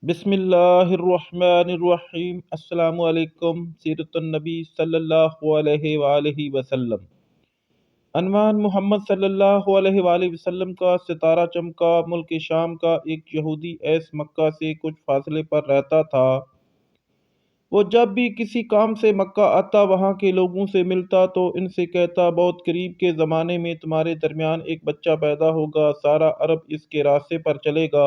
بسم اللہ الرحمن الرحیم۔ السلام علیکم۔ سیرت النبی صلی اللہ علیہ وآلہ وسلم۔ عنوان: محمد صلی اللہ علیہ وآلہ وسلم کا ستارہ چمکا۔ ملک شام کا ایک یہودی ایس مکہ سے کچھ فاصلے پر رہتا تھا۔ وہ جب بھی کسی کام سے مکہ آتا، وہاں کے لوگوں سے ملتا تو ان سے کہتا، بہت قریب کے زمانے میں تمہارے درمیان ایک بچہ پیدا ہوگا، سارا عرب اس کے راستے پر چلے گا،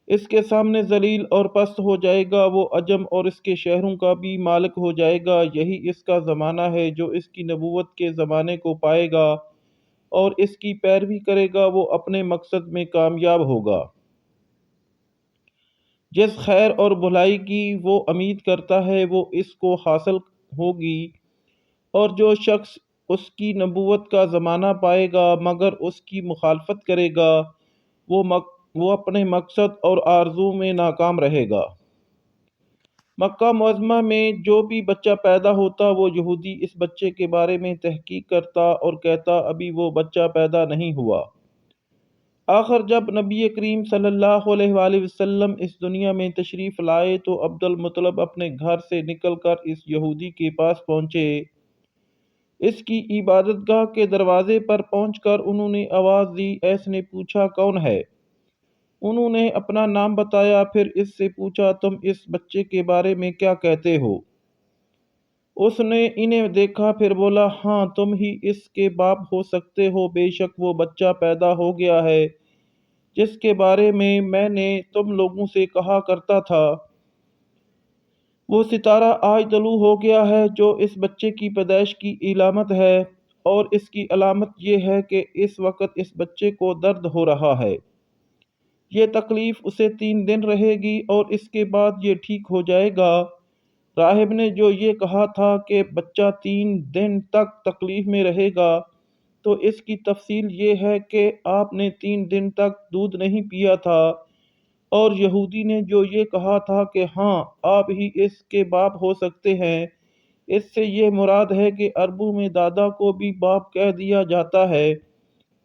اس کے سامنے ذلیل اور پست ہو جائے گا، وہ عجم اور اس کے شہروں کا بھی مالک ہو جائے گا۔ یہی اس کا زمانہ ہے۔ جو اس کی نبوت کے زمانے کو پائے گا اور اس کی پیروی کرے گا، وہ اپنے مقصد میں کامیاب ہوگا۔ جس خیر اور بھلائی کی وہ امید کرتا ہے، وہ اس کو حاصل ہوگی، اور جو شخص اس کی نبوت کا زمانہ پائے گا مگر اس کی مخالفت کرے گا، وہ اپنے مقصد اور آرزو میں ناکام رہے گا۔ مکہ معظمہ میں جو بھی بچہ پیدا ہوتا، وہ یہودی اس بچے کے بارے میں تحقیق کرتا اور کہتا، ابھی وہ بچہ پیدا نہیں ہوا۔ آخر جب نبی کریم صلی اللہ علیہ وآلہ وسلم اس دنیا میں تشریف لائے تو عبد المطلب اپنے گھر سے نکل کر اس یہودی کے پاس پہنچے۔ اس کی عبادت گاہ کے دروازے پر پہنچ کر انہوں نے آواز دی۔ ایس نے پوچھا، کون ہے؟ انہوں نے اپنا نام بتایا، پھر اس سے پوچھا، تم اس بچے کے بارے میں کیا کہتے ہو؟ اس نے انہیں دیکھا، پھر بولا، ہاں تم ہی اس کے باپ ہو سکتے ہو، بے شک وہ بچہ پیدا ہو گیا ہے جس کے بارے میں نے تم لوگوں سے کہا کرتا تھا۔ وہ ستارہ آج طلوع ہو گیا ہے جو اس بچے کی پیدائش کی علامت ہے، اور اس کی علامت یہ ہے کہ اس وقت اس بچے کو درد ہو رہا ہے۔ یہ تکلیف اسے 3 دن رہے گی اور اس کے بعد یہ ٹھیک ہو جائے گا۔ راہب نے جو یہ کہا تھا کہ بچہ 3 دن تک تکلیف میں رہے گا، تو اس کی تفصیل یہ ہے کہ آپ نے 3 دن تک دودھ نہیں پیا تھا، اور یہودی نے جو یہ کہا تھا کہ ہاں آپ ہی اس کے باپ ہو سکتے ہیں، اس سے یہ مراد ہے کہ عربوں میں دادا کو بھی باپ کہہ دیا جاتا ہے،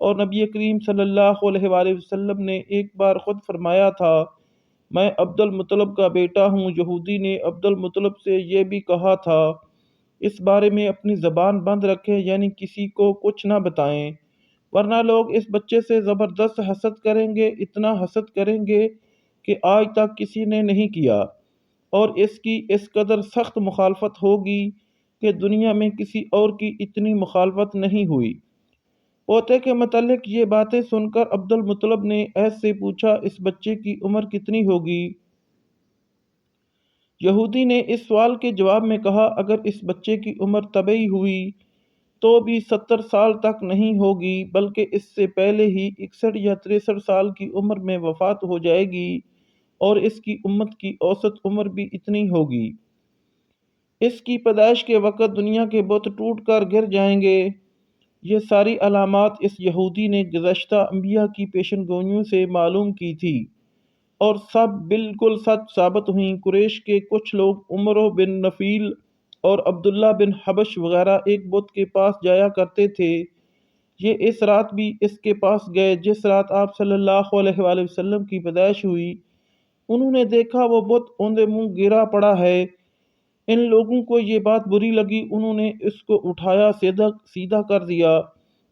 اور نبی کریم صلی اللہ علیہ وآلہ وسلم نے ایک بار خود فرمایا تھا، میں عبد المطلب کا بیٹا ہوں۔ یہودی نے عبد المطلب سے یہ بھی کہا تھا، اس بارے میں اپنی زبان بند رکھیں، یعنی کسی کو کچھ نہ بتائیں، ورنہ لوگ اس بچے سے زبردست حسد کریں گے، اتنا حسد کریں گے کہ آج تک کسی نے نہیں کیا، اور اس کی اس قدر سخت مخالفت ہوگی کہ دنیا میں کسی اور کی اتنی مخالفت نہیں ہوئی۔ پوتے کے متعلق یہ باتیں سن کر عبد المطلب نے ایس سے پوچھا، اس بچے کی عمر کتنی ہوگی؟ یہودی نے اس سوال کے جواب میں کہا، اگر اس بچے کی عمر طبیعی ہوئی تو بھی 70 سال تک نہیں ہوگی، بلکہ اس سے پہلے ہی 61 یا 63 سال کی عمر میں وفات ہو جائے گی، اور اس کی امت کی اوسط عمر بھی اتنی ہوگی۔ اس کی پیدائش کے وقت دنیا کے بت ٹوٹ کر گر جائیں گے۔ یہ ساری علامات اس یہودی نے گزشتہ انبیاء کی پیشن گوئیوں سے معلوم کی تھی، اور سب بالکل سچ ثابت ہوئیں۔ قریش کے کچھ لوگ عمرو بن نفیل اور عبداللہ بن حبش وغیرہ ایک بت کے پاس جایا کرتے تھے۔ یہ اس رات بھی اس کے پاس گئے جس رات آپ صلی اللہ علیہ وآلہ وسلم کی پیدائش ہوئی۔ انہوں نے دیکھا وہ بت اوندے منہ گرا پڑا ہے۔ ان لوگوں کو یہ بات بری لگی، انہوں نے اس کو اٹھایا، سیدھا کر دیا،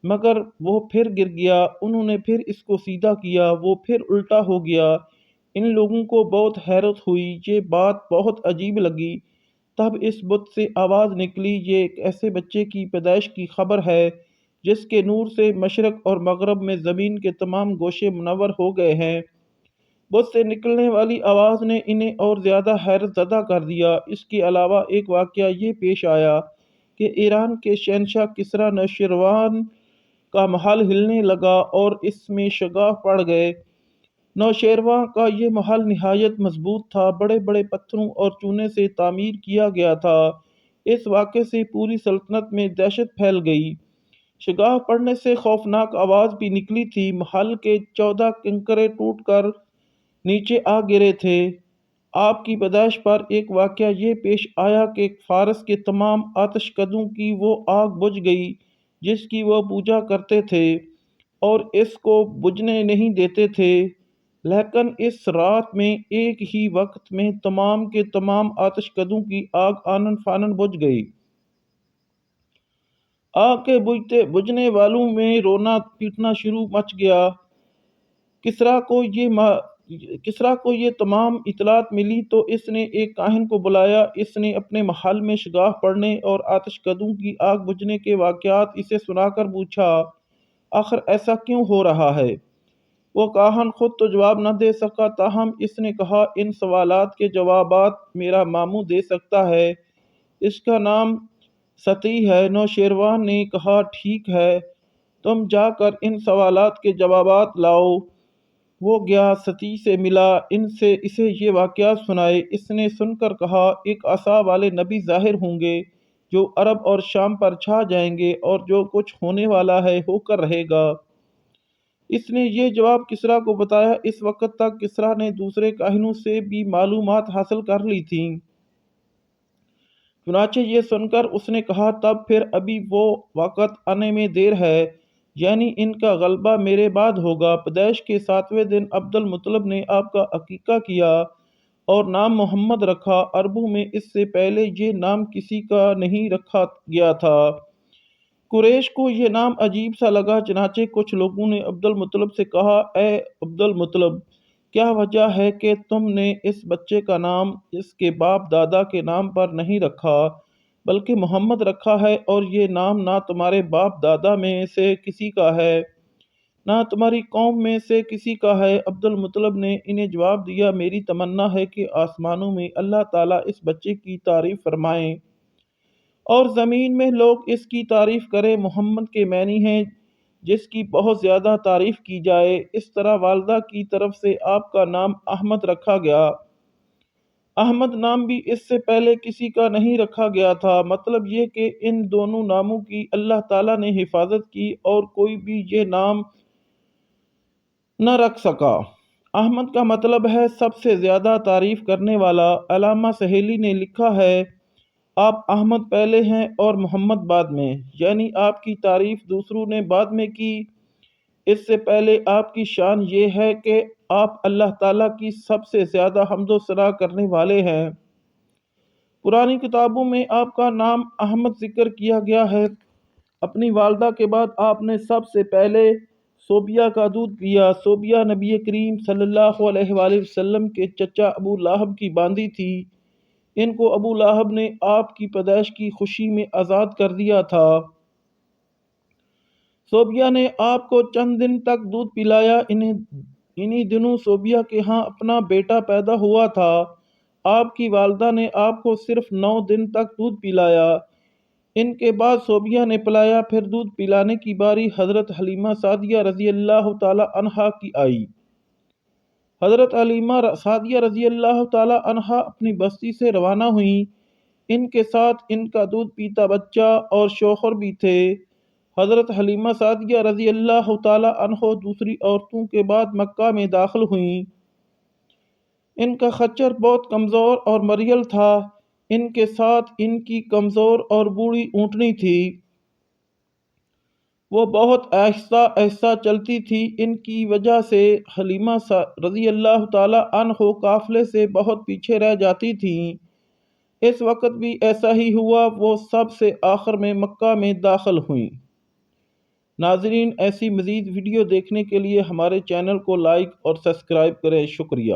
مگر وہ پھر گر گیا۔ انہوں نے پھر اس کو سیدھا کیا، وہ پھر الٹا ہو گیا۔ ان لوگوں کو بہت حیرت ہوئی، یہ بات بہت عجیب لگی۔ تب اس بت سے آواز نکلی، یہ ایک ایسے بچے کی پیدائش کی خبر ہے جس کے نور سے مشرق اور مغرب میں زمین کے تمام گوشے منور ہو گئے ہیں۔ بت سے نکلنے والی آواز نے انہیں اور زیادہ حیرت زدہ کر دیا۔ اس کے علاوہ ایک واقعہ یہ پیش آیا کہ ایران کے شہنشاہ کسریٰ نوشیروان کا محل ہلنے لگا اور اس میں شگاف پڑ گئے۔ نوشیروان کا یہ محل نہایت مضبوط تھا، بڑے بڑے پتھروں اور چونے سے تعمیر کیا گیا تھا۔ اس واقعے سے پوری سلطنت میں دہشت پھیل گئی۔ شگاف پڑنے سے خوفناک آواز بھی نکلی تھی۔ محل کے 14 کنکرے ٹوٹ کر نیچے آ گرے تھے۔ آپ کی پیدائش پر ایک واقعہ یہ پیش آیا کہ فارس کے تمام آتش کدوں کی وہ آگ بجھ گئی جس کی وہ پوجا کرتے تھے، اور اس کو بجھنے نہیں دیتے تھے۔ لیکن اس رات میں ایک ہی وقت میں تمام کے تمام آتش کدوں کی آگ آنن فانن بجھ گئی۔ آگ کے بجھنے والوں میں رونا پیٹنا شروع مچ گیا۔ کسریٰ کو یہ تمام اطلاعات ملی تو اس نے ایک کاہن کو بلایا۔ اس نے اپنے محل میں شگاف پڑھنے اور آتش کدوں کی آگ بجھنے کے واقعات اسے سنا کر پوچھا، آخر ایسا کیوں ہو رہا ہے؟ وہ کاہن خود تو جواب نہ دے سکا، تاہم اس نے کہا، ان سوالات کے جوابات میرا ماموں دے سکتا ہے، اس کا نام ستی ہے۔ نوشیروان نے کہا، ٹھیک ہے، تم جا کر ان سوالات کے جوابات لاؤ۔ وہ گیا، ستی سے ملا، اسے یہ واقعات سنائے۔ اس نے سن کر کہا، ایک عصا والے نبی ظاہر ہوں گے جو عرب اور شام پر چھا جائیں گے، اور جو کچھ ہونے والا ہے ہو کر رہے گا۔ اس نے یہ جواب کسریٰ کو بتایا۔ اس وقت تک کسریٰ نے دوسرے کاہنوں سے بھی معلومات حاصل کر لی تھیں۔ چنانچہ یہ سن کر اس نے کہا، تب پھر ابھی وہ وقت آنے میں دیر ہے، یعنی ان کا غلبہ میرے بعد ہوگا۔ پیدائش کے 7ویں دن عبد المطلب نے آپ کا عقیقہ کیا اور نام محمد رکھا۔ عربوں میں اس سے پہلے یہ نام کسی کا نہیں رکھا گیا تھا۔ قریش کو یہ نام عجیب سا لگا، چنانچہ کچھ لوگوں نے عبد المطلب سے کہا، اے عبد المطلب، کیا وجہ ہے کہ تم نے اس بچے کا نام اس کے باپ دادا کے نام پر نہیں رکھا بلکہ محمد رکھا ہے، اور یہ نام نہ تمہارے باپ دادا میں سے کسی کا ہے نہ تمہاری قوم میں سے کسی کا ہے؟ عبد المطلب نے انہیں جواب دیا، میری تمنا ہے کہ آسمانوں میں اللہ تعالیٰ اس بچے کی تعریف فرمائیں اور زمین میں لوگ اس کی تعریف کریں۔ محمد کے معنی ہیں جس کی بہت زیادہ تعریف کی جائے۔ اس طرح والدہ کی طرف سے آپ کا نام احمد رکھا گیا۔ احمد نام بھی اس سے پہلے کسی کا نہیں رکھا گیا تھا۔ مطلب یہ کہ ان دونوں ناموں کی اللہ تعالیٰ نے حفاظت کی اور کوئی بھی یہ نام نہ رکھ سکا۔ احمد کا مطلب ہے سب سے زیادہ تعریف کرنے والا۔ علامہ سہیلی نے لکھا ہے، آپ احمد پہلے ہیں اور محمد بعد میں، یعنی آپ کی تعریف دوسروں نے بعد میں کی۔ اس سے پہلے آپ کی شان یہ ہے کہ آپ اللہ تعالیٰ کی سب سے زیادہ حمد و ثنا کرنے والے ہیں۔ پرانی کتابوں میں آپ کا نام احمد ذکر کیا گیا ہے۔ اپنی والدہ کے بعد آپ نے سب سے پہلے صوبیہ کا دودھ پیا۔ صوبیہ نبی کریم صلی اللہ علیہ وآلہ وسلم کے چچا ابو لہب کی باندی تھی۔ ان کو ابو لہب نے آپ کی پیدائش کی خوشی میں آزاد کر دیا تھا۔ صوبیہ نے آپ کو چند دن تک دودھ پلایا۔ انہی دنوں صوبیہ کے ہاں اپنا بیٹا پیدا ہوا تھا۔ آپ کی والدہ نے آپ کو صرف 9 دن تک دودھ پلایا۔ ان کے بعد صوبیہ نے پلایا۔ پھر دودھ پلانے کی باری حضرت حلیمہ سعدیہ رضی اللہ تعالی عنہا کی آئی۔ حضرت حلیمہ سعدیہ رضی اللہ تعالی عنہا اپنی بستی سے روانہ ہوئیں۔ ان کے ساتھ ان کا دودھ پیتا بچہ اور شوہر بھی تھے۔ حضرت حلیمہ سعدیہ رضی اللہ تعالی عنہ دوسری عورتوں کے بعد مکہ میں داخل ہوئیں۔ ان کا خچر بہت کمزور اور مریل تھا۔ ان کے ساتھ ان کی کمزور اور بوڑھی اونٹنی تھی۔ وہ بہت آہستہ آہستہ چلتی تھی۔ ان کی وجہ سے حلیمہ رضی اللہ تعالی عنہ قافلے سے بہت پیچھے رہ جاتی تھیں۔ اس وقت بھی ایسا ہی ہوا، وہ سب سے آخر میں مکہ میں داخل ہوئیں۔ ناظرین، ایسی مزید ویڈیو دیکھنے کے لیے ہمارے چینل کو لائک اور سبسکرائب کریں۔ شکریہ۔